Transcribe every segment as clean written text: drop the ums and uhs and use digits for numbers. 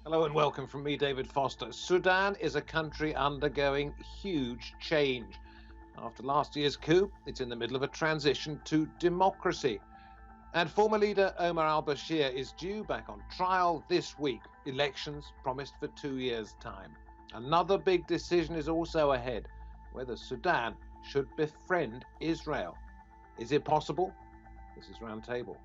Hello and welcome from me, David Foster. Sudan is a country undergoing huge change. After last year's coup, it's in the middle of a transition to democracy. And former leader Omar al-Bashir is due back on trial this week. Elections promised for 2 years' time. Another big decision is also ahead, whether Sudan should befriend Israel. Is it possible? This is Roundtable.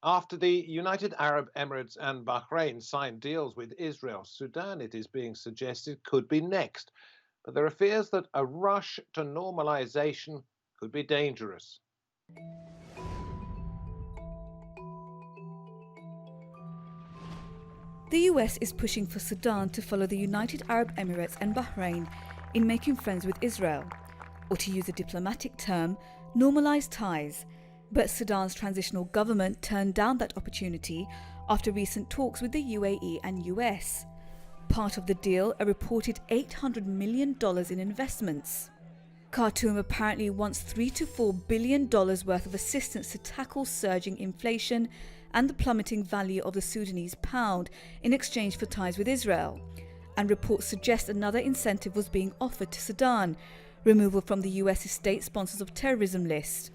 After the United Arab Emirates and Bahrain signed deals with Israel, Sudan, it is being suggested, could be next. But there are fears that a rush to normalisation could be dangerous. The US is pushing for Sudan to follow the United Arab Emirates and Bahrain in making friends with Israel, or to use a diplomatic term, normalise ties. But Sudan's transitional government turned down that opportunity after recent talks with the UAE and US. Part of the deal, a reported $800 million in investments. Khartoum apparently wants $3 to $4 billion worth of assistance to tackle surging inflation and the plummeting value of the Sudanese pound in exchange for ties with Israel. And reports suggest another incentive was being offered to Sudan, removal from the US's state sponsors of terrorism list.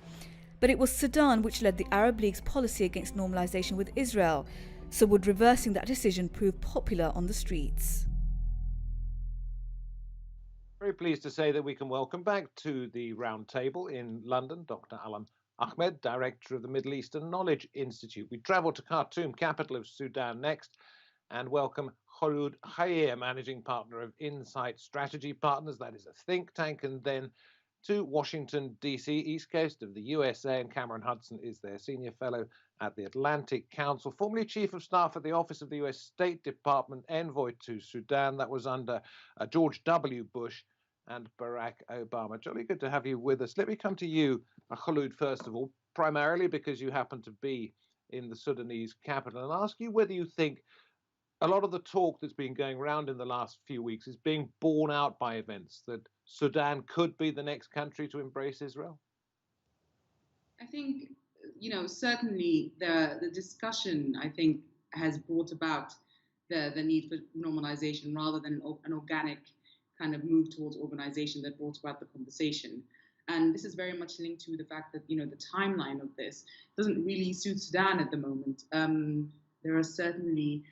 But it was Sudan which led the Arab League's policy against normalisation with Israel, so would reversing that decision prove popular on the streets? Very pleased to say that we can welcome back to the Roundtable in London Dr. Allam Ahmed, Director of the Middle Eastern Knowledge Institute. We travel to Khartoum, capital of SUDAN Next, and welcome Kholood, Khair, Managing Partner of Insight Strategy Partners, that is a think tank, and then to Washington, D.C., East Coast of the USA, and Cameron Hudson is their Senior Fellow at the Atlantic Council, formerly Chief of Staff at the Office of the U.S. State Department, Envoy to Sudan. That was under George W. Bush and Barack Obama. Jolly good to have you with us. Let me come to you, Kholood, first of all, primarily because you happen to be in the Sudanese capital, and ask you whether you think a lot of the talk that's been going around in the last few weeks is being borne out by events, that Sudan could be the next country to embrace Israel? I think, certainly the discussion, I think, has brought about the need for normalization rather than an organic kind of move towards organization that brought about the conversation. And this is very much linked to the fact that, the timeline of this doesn't really suit Sudan at the moment. There are certainly,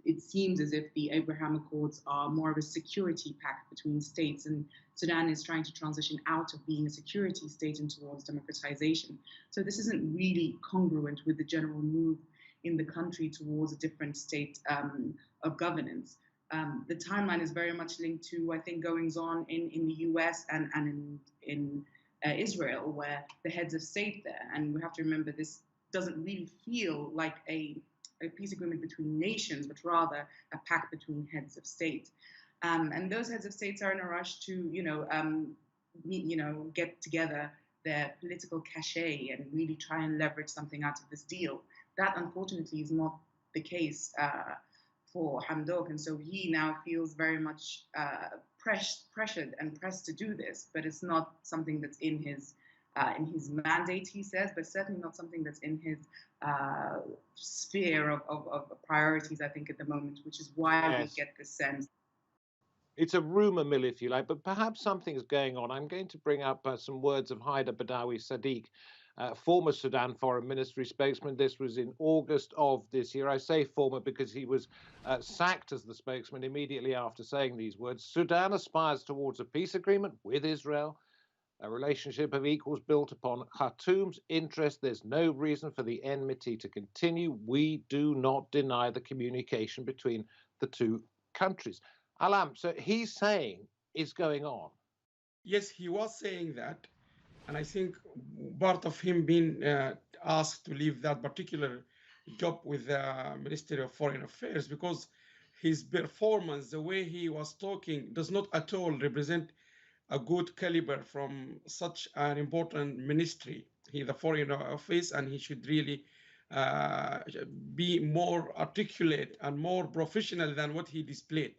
it seems as if the Abraham Accords are more of a security pact between states, and Sudan is trying to transition out of being a security state and towards democratization. So this isn't really congruent with the general move in the country towards a different state of governance. The timeline is very much linked to, I think, goings on in the US and in Israel, where the heads of state there, and we have to remember this doesn't really feel like a peace agreement between nations, but rather a pact between heads of state. And those heads of states are in a rush to, get together their political cachet and really try and leverage something out of this deal. That, unfortunately, is not the case for Hamdok, and so he now feels very much pressured and pressed to do this. But it's not something that's in his mandate, he says, but certainly not something that's in his sphere of priorities, I think, at the moment, which is why we get this sense. It's a rumour mill, if you like, but perhaps something is going on. I'm going to bring up some words of Haadi Badawi Sadiq, former Sudan Foreign Ministry spokesman. This was in August of this year. I say former because he was sacked as the spokesman immediately after saying these words. Sudan aspires towards a peace agreement with Israel, a relationship of equals built upon Khartoum's interest. There's no reason for the enmity to continue. We do not deny the communication between the two countries. Allam, so he's saying it's going on. Yes, he was saying that. And I think part of him being asked to leave that particular job with the Ministry of Foreign Affairs, because his performance, the way he was talking, does not at all represent a good caliber from such an important ministry. He's the Foreign Office, and he should really be more articulate and more professional than what he displayed.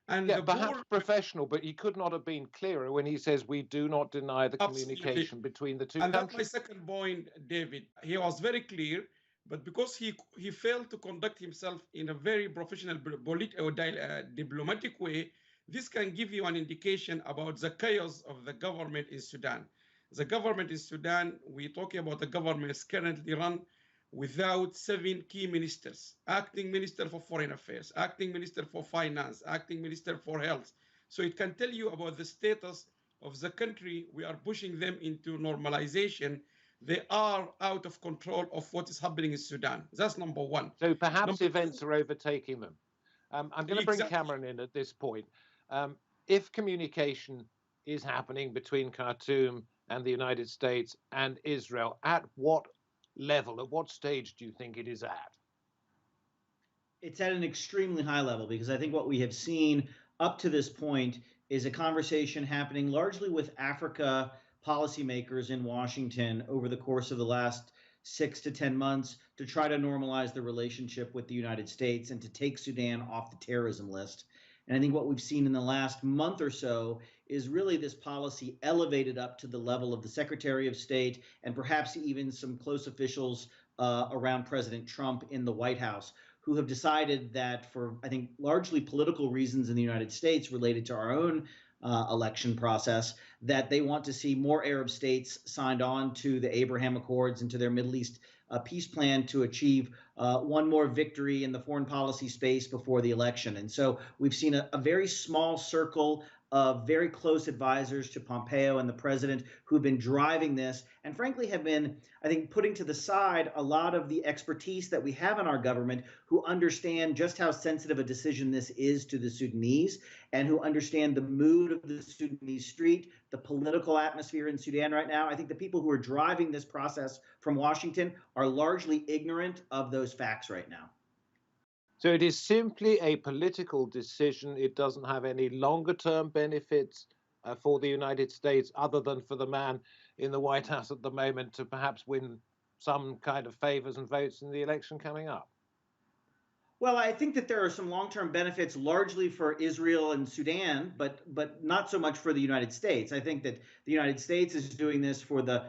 And Yeah, the perhaps poor, professional, but he could not have been clearer when he says we do not deny the absolutely. communication between the two And that's my countries. second point, David. He was very clear, but because he failed to conduct himself in a very professional diplomatic way, this can give you an indication about the chaos of the government in Sudan. The government in Sudan, we're talking about the government is currently run without 7 key ministers: acting minister for foreign affairs, acting minister for finance, acting minister for health. So it can tell you about the status of the country. We are pushing them into normalization. They are out of control of what is happening in Sudan. That's number one. So perhaps Number events two, are overtaking them. I'm going to bring exactly. Cameron in at this point. If communication is happening between Khartoum and the United States and Israel, at what level, at what stage do you think it is at? It's at an extremely high level, because I think what we have seen up to this point is a conversation happening largely with Africa policymakers in Washington over the course of the last 6 to 10 months to try to normalize the relationship with the United States and to take Sudan off the terrorism list. And I think what we've seen in the last month or so is really this policy elevated up to the level of the Secretary of State and perhaps even some close officials around President Trump in the White House, who have decided that, for, I think, largely political reasons in the United States related to our own election process, that they want to see more Arab states signed on to the Abraham Accords and to their Middle East peace plan to achieve one more victory in the foreign policy space before the election. And so we've seen a very small circle of very close advisors to Pompeo and the president who've been driving this, and frankly have been, I think, putting to the side a lot of the expertise that we have in our government, who understand just how sensitive a decision this is to the Sudanese, and who understand the mood of the Sudanese street, the political atmosphere in Sudan right now. I think the people who are driving this process from Washington are largely ignorant of those facts right now. So it is simply a political decision. It doesn't have any longer term benefits for the United States, other than for the man in the White House at the moment to perhaps win some kind of favors and votes in the election coming up. Well, I think that there are some long-term benefits largely for Israel and Sudan, but not so much for the United States. I think that the United States is doing this for the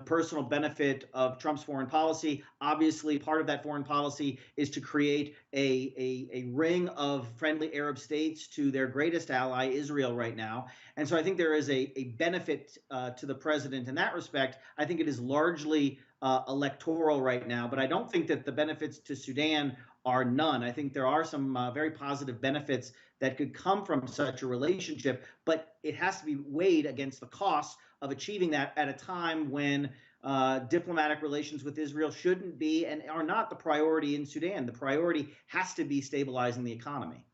personal benefit of Trump's foreign policy. Obviously, part of that foreign policy is to create a ring of friendly Arab states to their greatest ally, Israel, right now. And so I think there is a benefit to the president in that respect. I think it is largely electoral right now, but I don't think that the benefits to Sudan are none. I think there are some very positive benefits that could come from such a relationship, but it has to be weighed against the costs of achieving that at a time when diplomatic relations with Israel shouldn't be and are not the priority in Sudan. The priority has to be stabilizing the economy.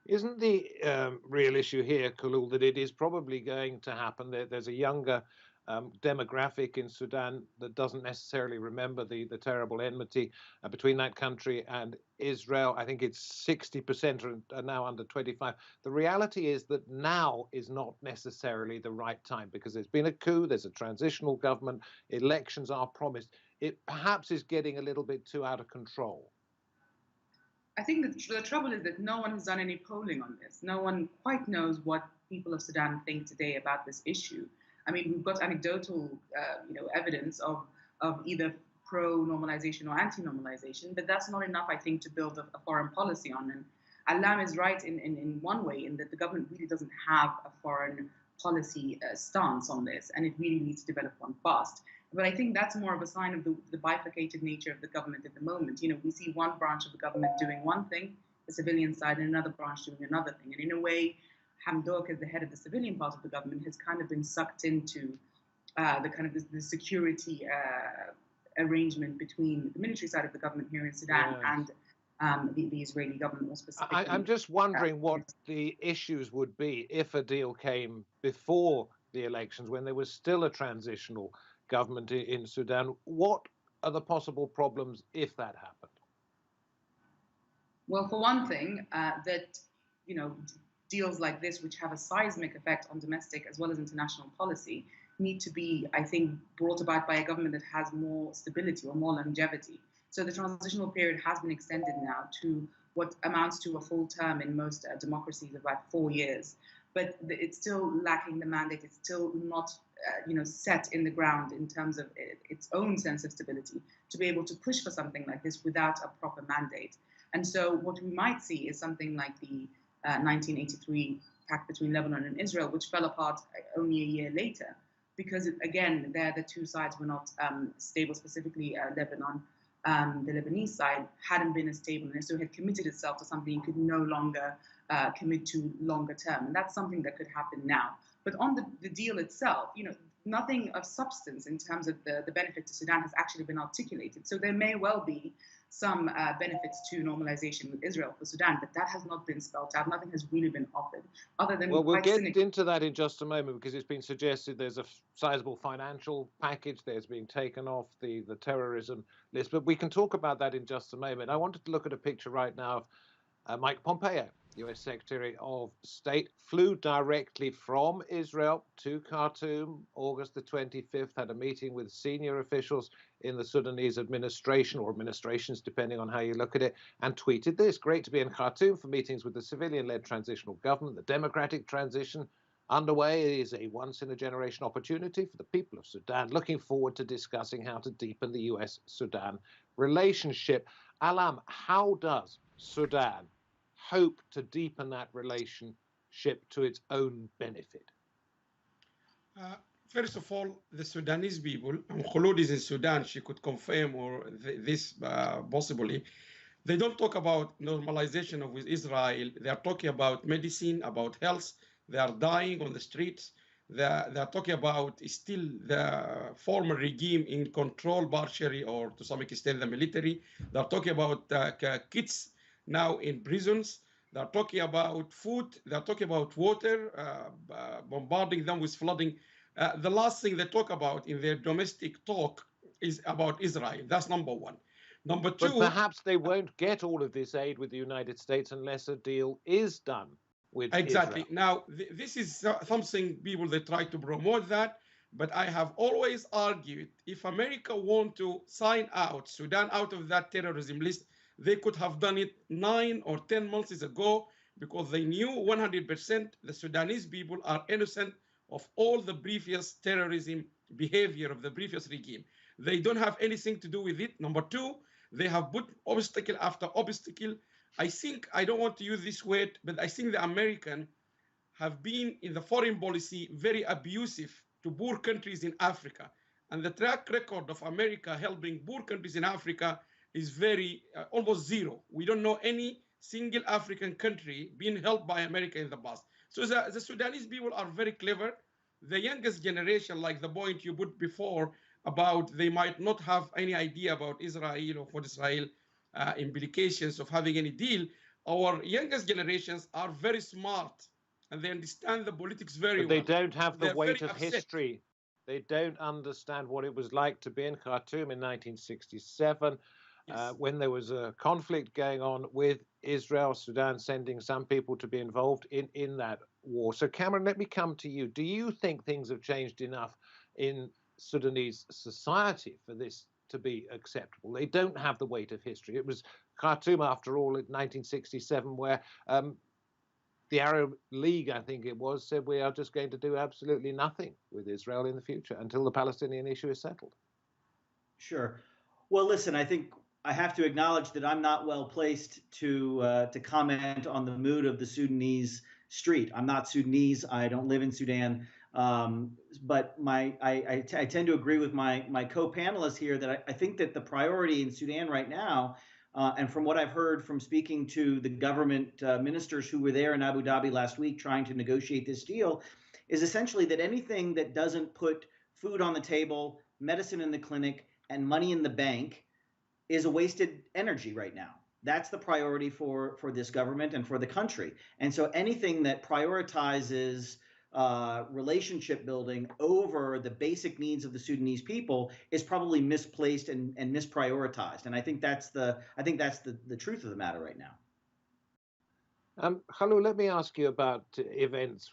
Isn't the real issue here, Kholood, that it is probably going to happen? There's a younger demographic in Sudan that doesn't necessarily remember the terrible enmity between that country and Israel. I think it's 60% are now under 25. The reality is that now is not necessarily the right time, because there's been a coup, there's a transitional government, elections are promised. It perhaps is getting a little bit too out of control. I think the trouble is that no one has done any polling on this. No one quite knows what people of Sudan think today about this issue. I mean, we've got anecdotal, evidence of either pro-normalization or anti-normalization, but that's not enough, I think, to build a foreign policy on. And Allam is right in one way, in that the government really doesn't have a foreign policy stance on this, and it really needs to develop one fast. But I think that's more of a sign of the bifurcated nature of the government at the moment. You know, we see one branch of the government doing one thing, the civilian side, and another branch doing another thing. And in a way, Hamdok, as the head of the civilian part of the government, has kind of been sucked into the security arrangement between the military side of the government here in Sudan and the Israeli government more specifically. I'm just wondering what the issues would be if a deal came before the elections, when there was still a transitional government in Sudan. What are the possible problems if that happened? Well, for one thing, deals like this, which have a seismic effect on domestic as well as international policy, need to be, I think, brought about by a government that has more stability or more longevity. So the transitional period has been extended now to what amounts to a full term in most democracies of about 4 years. But it's still lacking the mandate. It's still not set in the ground in terms of its own sense of stability to be able to push for something like this without a proper mandate. And so what we might see is something like the 1983 pact between Lebanon and Israel, which fell apart only a year later, because again, there the two sides were not stable. Specifically, Lebanon, the Lebanese side, hadn't been as stable, and so had committed itself to something it could no longer commit to longer term, and that's something that could happen now. But on the deal itself, nothing of substance in terms of the benefit to Sudan has actually been articulated. So there may well be some benefits to normalization with Israel for Sudan, but that has not been spelled out. Nothing has really been offered, other than we'll get into that in just a moment, because it's been suggested there's a sizable financial package that's being taken off the terrorism list. But we can talk about that in just a moment. I wanted to look at a picture right now of Mike Pompeo, US Secretary of State, flew directly from Israel to Khartoum August the 25th, had a meeting with senior officials in the Sudanese administration, or administrations, depending on how you look at it, and tweeted this: "Great to be in Khartoum for meetings with the civilian-led transitional government. The democratic transition underway is a once-in-a-generation opportunity for the people of Sudan. Looking forward to discussing how to deepen the US-Sudan relationship." Allam, how does Sudan hope to deepen that relationship to its own benefit? First of all, the Sudanese people, and Kholood is in Sudan, she could confirm or this possibly, they don't talk about normalization with Israel. They are talking about medicine, about health. They are dying on the streets. They are talking about still the former regime in control, partially or to some extent the military. They are talking about kids now in prisons. They're talking about food. They're talking about water, bombarding them with flooding. The last thing they talk about in their domestic talk is about Israel. That's number one. Number two. But perhaps they won't get all of this aid with the United States unless a deal is done with exactly. Israel. Now, this is something people, they try to promote that. But I have always argued, if America want to sign out Sudan out of that terrorism list, they could have done it 9 or 10 months ago, because they knew 100% the Sudanese people are innocent of all the previous terrorism behavior of the previous regime. They don't have anything to do with it. Number two, they have put obstacle after obstacle. I think, I don't want to use this word, but I think the Americans have been in the foreign policy very abusive to poor countries in Africa. And the track record of America helping poor countries in Africa is very almost zero. We don't know any single African country being helped by America in the past. So the Sudanese people are very clever. The youngest generation, like the point you put before about they might not have any idea about Israel or what Israel implications of having any deal. Our youngest generations are very smart and they understand the politics very well. But they don't have the weight of history. They don't understand what it was like to be in Khartoum in 1967. Yes. When there was a conflict going on with Israel, Sudan sending some people to be involved in that war. So Cameron, let me come to you. Do you think things have changed enough in Sudanese society for this to be acceptable? They don't have the weight of history. It was Khartoum, after all, in 1967, where the Arab League, I think it was, said we are just going to do absolutely nothing with Israel in the future until the Palestinian issue is settled. Sure. Well, listen, I think I have to acknowledge that I'm not well placed to comment on the mood of the Sudanese street. I'm not Sudanese. I don't live in Sudan. But I tend to agree with my co-panelists here that I think that the priority in Sudan right now, and from what I've heard from speaking to the government ministers who were there in Abu Dhabi last week trying to negotiate this deal, is essentially that anything that doesn't put food on the table, medicine in the clinic, and money in the bank is a wasted energy right now. That's the priority for this government and for the country. And so anything that prioritizes relationship building over the basic needs of the Sudanese people is probably misplaced and misprioritized. And I think that's the truth of the matter right now. Kholood, let me ask you about events,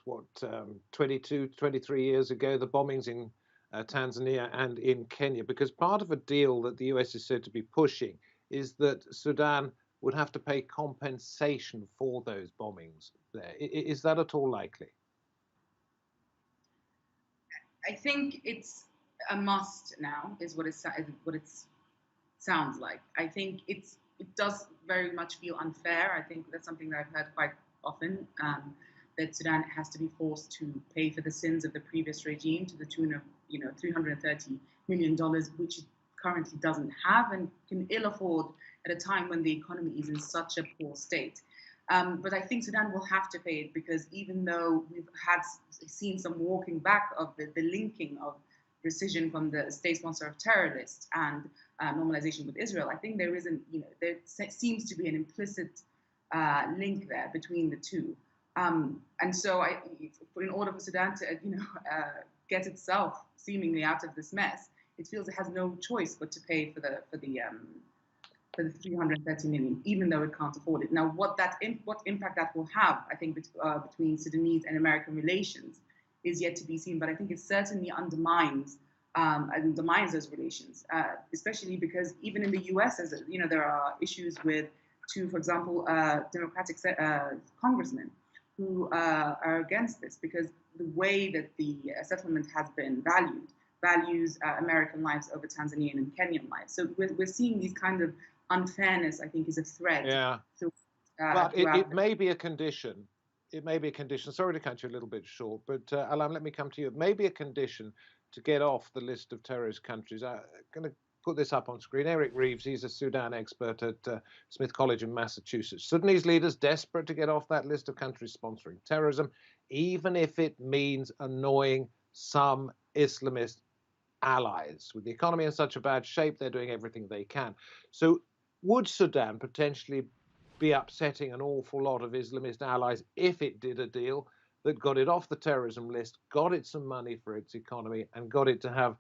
23 years ago, the bombings in Tanzania and in Kenya, because part of a deal that the US is said to be pushing is that Sudan would have to pay compensation for those bombings there. Is that at all likely? I think it's a must now, is what it sounds like. I think it does very much feel unfair. I think that's something that I've heard quite often, that Sudan has to be forced to pay for the sins of the previous regime to the tune of $330 million, which it currently doesn't have and can ill afford at a time when the economy is in such a poor state. But I think Sudan will have to pay it, because even though we've seen some walking back of the linking of precision from the state sponsor of terrorists and normalization with Israel, I think there seems to be an implicit link there between the two. And so, in order for Sudan to, get itself seemingly out of this mess, it feels it has no choice but to pay for the 330 million, even though it can't afford it. Now, what impact that will have, I think, between Sudanese and American relations is yet to be seen. But I think it certainly undermines those relations, especially because even in the U.S., there are issues with for example, Democratic congressmen who are against this, because the way that the settlement has been values American lives over Tanzanian and Kenyan lives. So we're seeing these kind of unfairness, I think, is a threat. Yeah. But it may be a condition. It may be a condition. Sorry to cut you a little bit short, but Allam, let me come to you. It may be a condition to get off the list of terrorist countries. I'm going to put this up on screen. Eric Reeves, he's a Sudan expert at Smith College in Massachusetts. Sudanese leaders desperate to get off that list of countries sponsoring terrorism, even if it means annoying some Islamist allies. With the economy in such a bad shape, they're doing everything they can. So would Sudan potentially be upsetting an awful lot of Islamist allies if it did a deal that got it off the terrorism list, got it some money for its economy, and got it to have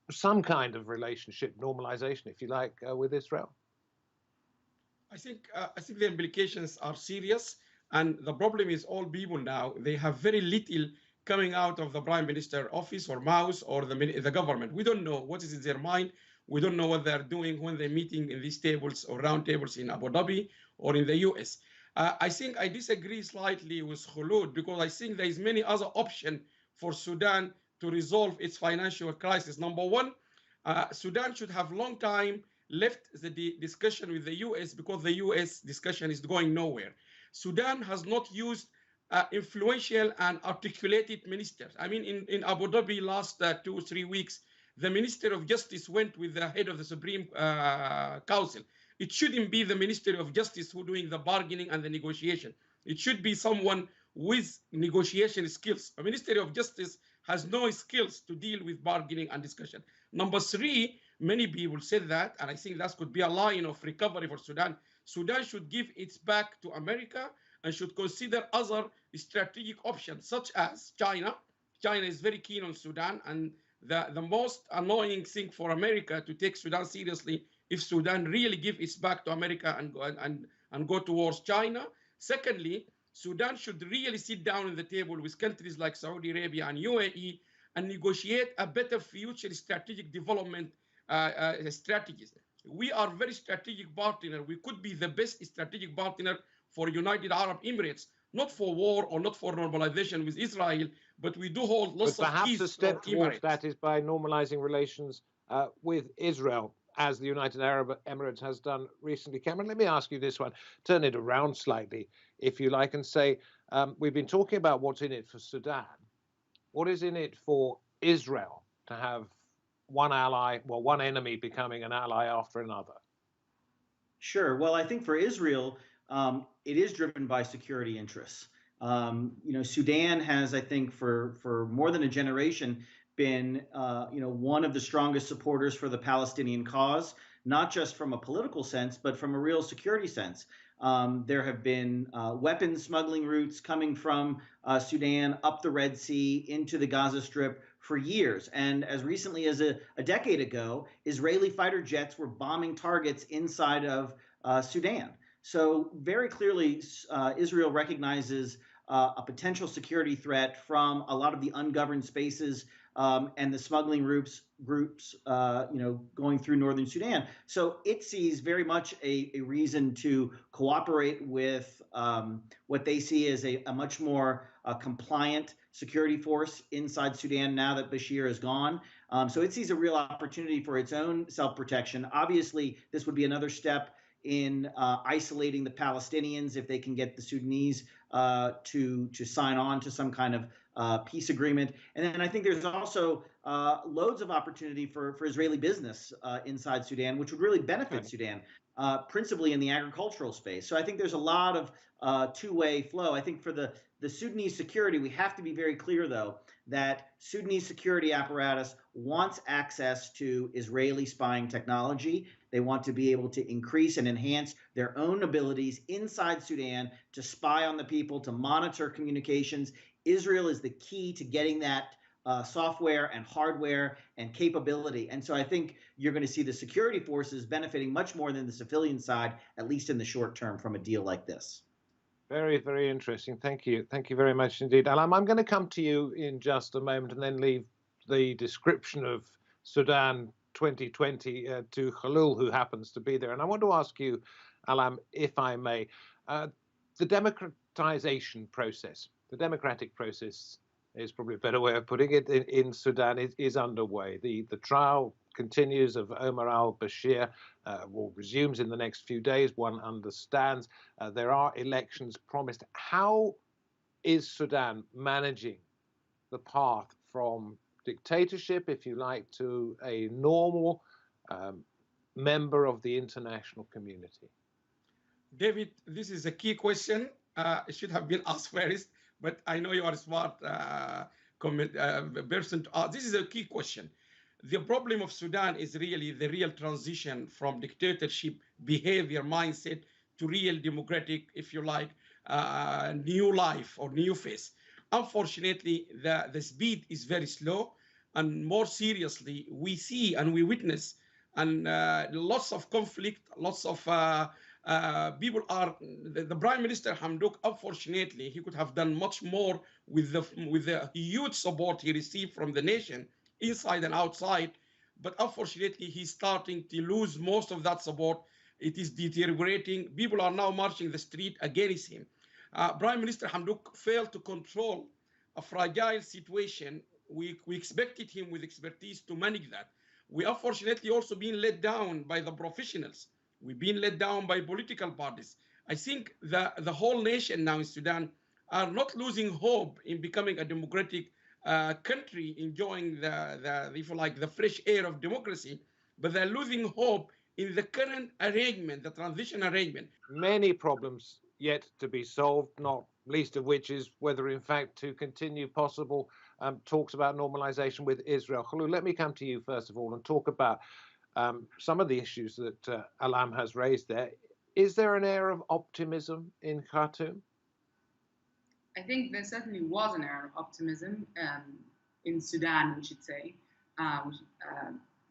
some kind of relationship, normalization, if you like, with Israel? I think the implications are serious, and the problem is all people now, they have very little coming out of the prime minister office or mouth or the government. We don't know what is in their mind. We don't know what they're doing when they're meeting in these tables or round tables in Abu Dhabi or in the US. I think I disagree slightly with Kholood, because I think there is many other options for Sudan to resolve its financial crisis. Number one, Sudan should have long time left the discussion with the US, because the US discussion is going nowhere. Sudan has not used influential and articulated ministers. I mean, in Abu Dhabi last 2 or 3 weeks, the Minister of Justice went with the head of the Supreme Council. It shouldn't be the Minister of Justice who doing the bargaining and the negotiation. It should be someone with negotiation skills. A Ministry of Justice has no skills to deal with bargaining and discussion. Number three, many people said that, and I think that could be a line of recovery for Sudan. Sudan should give its back to America and should consider other strategic options, such as China. China is very keen on Sudan, and the most annoying thing for America to take Sudan seriously if Sudan really give its back to America and go towards China. Secondly, Sudan should really sit down at the table with countries like Saudi Arabia and UAE and negotiate a better future strategic development strategies. We are very strategic partner. We could be the best strategic partner for United Arab Emirates, not for war or not for normalization with Israel, but we do hold lots of keys. Perhaps a step towards that is by normalizing relations with Israel, as the United Arab Emirates has done recently. Cameron, let me ask you this one. Turn it around slightly, if you like, and say, we've been talking about what's in it for Sudan. What is in it for Israel to have one ally, well, one enemy becoming an ally after another? Sure. Well, I think for Israel, it is driven by security interests. Sudan has, I think, for more than a generation, been one of the strongest supporters for the Palestinian cause, not just from a political sense, but from a real security sense. There have been weapons smuggling routes coming from Sudan up the Red Sea into the Gaza Strip for years. And as recently as a decade ago, Israeli fighter jets were bombing targets inside of Sudan. So very clearly, Israel recognizes a potential security threat from a lot of the ungoverned spaces and the smuggling groups going through northern Sudan. So it sees very much a reason to cooperate with what they see as a much more compliant security force inside Sudan now that Bashir is gone. So it sees a real opportunity for its own self-protection. Obviously, this would be another step in isolating the Palestinians if they can get the Sudanese to sign on to some kind of peace agreement. And then I think there's also loads of opportunity for Israeli business inside Sudan, which would really benefit Sudan, principally in the agricultural space. So I think there's a lot of two-way flow. I think for the Sudanese security, we have to be very clear, though, that Sudanese security apparatus wants access to Israeli spying technology. They want to be able to increase and enhance their own abilities inside Sudan to spy on the people, to monitor communications. Israel is the key to getting that software and hardware and capability. And so I think you're going to see the security forces benefiting much more than the civilian side, at least in the short term, from a deal like this. Very, very interesting. Thank you. Thank you very much indeed. Allam, I'm going to come to you in just a moment and then leave the description of Sudan 2020 to Kholood, who happens to be there. And I want to ask you, Allam, if I may, the democratization process, the democratic process is probably a better way of putting it, in Sudan is underway. The trial continues of Omar al-Bashir, resumes in the next few days, one understands. There are elections promised. How is Sudan managing the path from dictatorship, if you like, to a normal member of the international community? David, this is a key question. It should have been asked first, but I know you are a smart person. This is a key question. The problem of Sudan is really the real transition from dictatorship behavior mindset to real democratic, if you like, new life or new phase. Unfortunately, the speed is very slow, and more seriously, we see and we witness and lots of conflict, lots of people are. The Prime Minister Hamdok, unfortunately, he could have done much more with the huge support he received from the nation, inside and outside, but unfortunately he's starting to lose most of that support. It is deteriorating. People are now marching the street against him. Prime Minister Hamdok failed to control a fragile situation. We expected him with expertise to manage that. We unfortunately also been let down by the professionals. We've been let down by political parties. I think the whole nation now in Sudan are not losing hope in becoming a democratic country, enjoying if you like, the fresh air of democracy, but they're losing hope in the current arrangement, the transition arrangement. Many problems yet to be solved, not least of which is whether, in fact, to continue possible talks about normalization with Israel. Kholood, let me come to you first of all and talk about some of the issues that Allam has raised there. Is there an air of optimism in Khartoum? I think there certainly was an air of optimism in Sudan, we should say.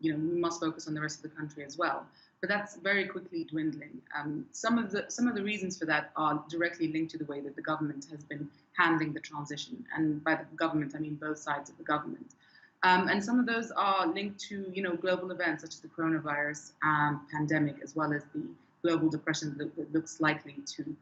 We must focus on the rest of the country as well, but that's very quickly dwindling. Some of the reasons for that are directly linked to the way that the government has been handling the transition, and by the government I mean both sides of the government. And some of those are linked to global events such as the coronavirus pandemic, as well as the global depression that looks likely to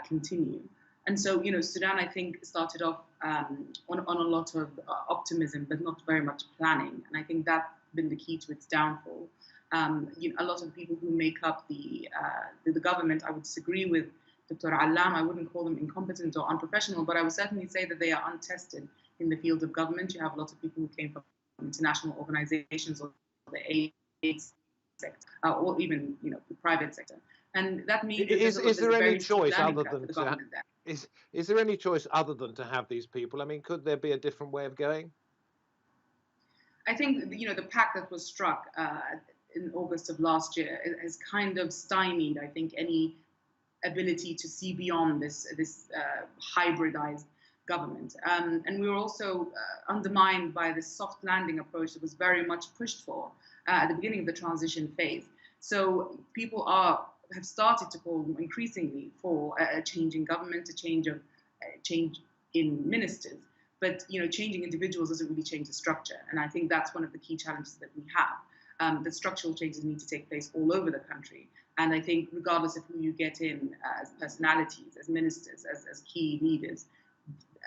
continue. And so, Sudan, I think, started off on a lot of optimism, but not very much planning. And I think that's been the key to its downfall. A lot of the people who make up the government, I would disagree with Dr. Allam. I wouldn't call them incompetent or unprofessional, but I would certainly say that they are untested in the field of government. You have a lot of people who came from international organizations or the aid sector, or even the private sector. And that means is there any choice other than is there any choice other than to have these people? I mean, could there be a different way of going? I think the pact that was struck in August of last year has kind of stymied, I think, any ability to see beyond this hybridized government. And we were also undermined by this soft landing approach that was very much pushed for at the beginning of the transition phase. So people have started to call increasingly for a change in government, a change in ministers. But changing individuals doesn't really change the structure, and I think that's one of the key challenges that we have. The structural changes need to take place all over the country, and I think regardless of who you get in as personalities, as ministers, as key leaders,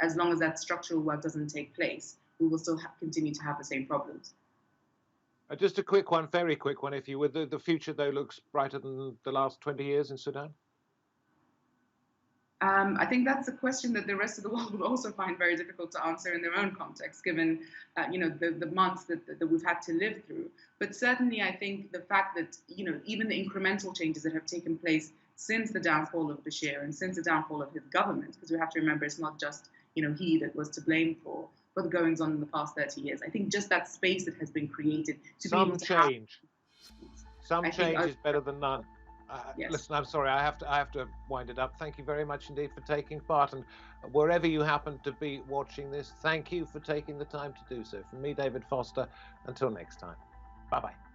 as long as that structural work doesn't take place, we will still continue to have the same problems. Just a quick one, very quick one, if you would. The future, though, looks brighter than the last 20 years in Sudan? I think that's a question that the rest of the world will also find very difficult to answer in their own context, given the months that we've had to live through. But certainly, I think the fact that even the incremental changes that have taken place since the downfall of Bashir and since the downfall of his government, because we have to remember it's not just he that was to blame for the goings on in the past 30 years. I think just that space that has been created to be able to change. Some change is better than none. Yes. Listen, I'm sorry, I have to wind it up. Thank you very much indeed for taking part, and wherever you happen to be watching this, thank you for taking the time to do so. From me, David Foster, until next time. Bye-bye.